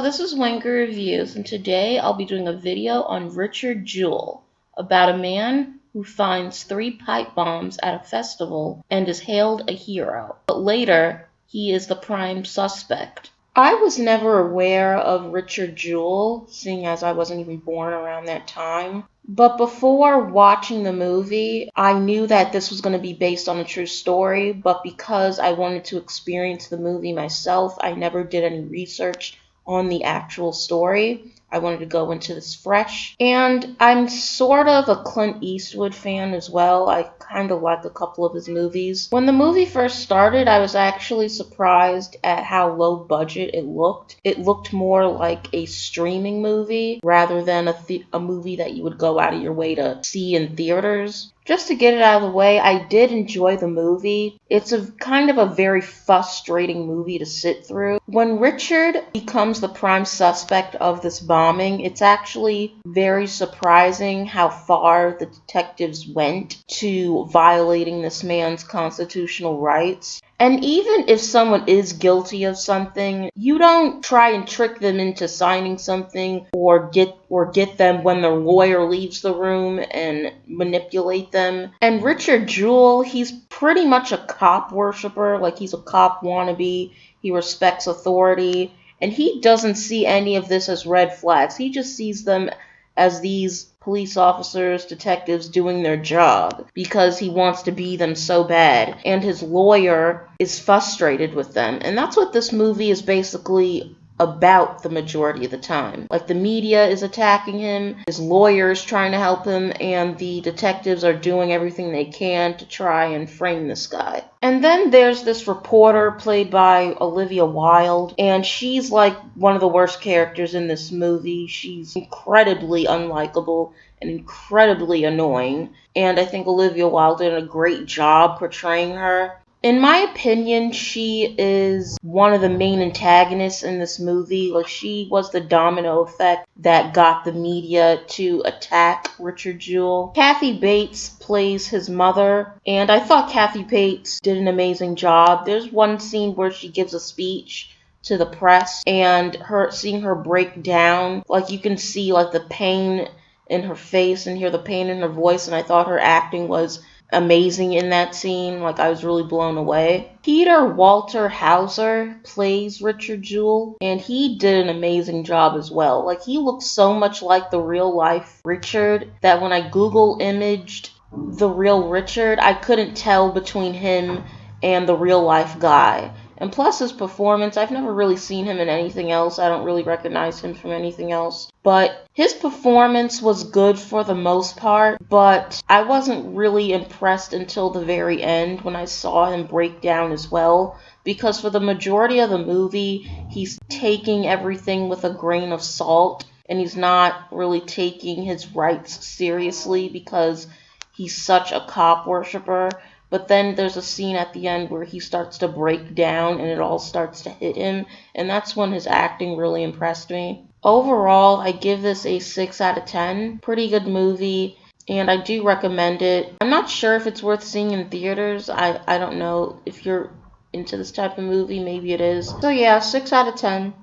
this is Wenker Reviews, and today I'll be doing a video on Richard Jewell, about a man who finds 3 pipe bombs at a festival and is hailed a hero, but later he is the prime suspect. I was never aware of Richard Jewell, seeing as I wasn't even born around that time. But before watching the movie, I knew that this was going to be based on a true story, but because I wanted to experience the movie myself, I never did any research on the actual story. I wanted to go into this fresh. And I'm sort of a Clint Eastwood fan as well. I kind of like a couple of his movies. When the movie first started, I was actually surprised at how low budget it looked. It looked more like a streaming movie rather than a movie that you would go out of your way to see in theaters. Just to get it out of the way, I did enjoy the movie. It's a kind of a very frustrating movie to sit through. When Richard becomes the prime suspect of this bombing, it's actually very surprising how far the detectives went to violating this man's constitutional rights. And even if someone is guilty of something, you don't try and trick them into signing something or get them when their lawyer leaves the room and manipulate them. And Richard Jewell, he's pretty much a cop worshiper, like he's a cop wannabe. He respects authority, and he doesn't see any of this as red flags. He just sees them as these police officers, detectives doing their job because he wants to be them so bad, and his lawyer is frustrated with them. And that's what this movie is basically about the majority of the time. Like, the media is attacking him, his lawyer is trying to help him, and the detectives are doing everything they can to try and frame this guy. And then there's this reporter played by Olivia Wilde, and she's like one of the worst characters in this movie. She's incredibly unlikable and incredibly annoying, and I think Olivia Wilde did a great job portraying her. In my opinion, she is one of the main antagonists in this movie. Like, she was the domino effect that got the media to attack Richard Jewell. Kathy Bates plays his mother, and I thought Kathy Bates did an amazing job. There's one scene where she gives a speech to the press, and seeing her break down, like, you can see like the pain in her face and hear the pain in her voice, and I thought her acting was amazing in that scene. Like, I was really blown away. Peter Walter Hauser plays Richard Jewell, and he did an amazing job as well. Like, he looks so much like the real life Richard that when I Google imaged the real Richard, I couldn't tell between him and the real life guy. And plus his performance, I've never really seen him in anything else. I don't really recognize him from anything else. But his performance was good for the most part, but I wasn't really impressed until the very end when I saw him break down as well. Because for the majority of the movie, he's taking everything with a grain of salt, and he's not really taking his rights seriously because he's such a cop worshiper. But then there's a scene at the end where he starts to break down and it all starts to hit him, and that's when his acting really impressed me. Overall, I give this a 6 out of 10. Pretty good movie, and I do recommend it. I'm not sure if it's worth seeing in theaters. I don't know if you're into this type of movie. Maybe it is. So yeah, 6 out of 10.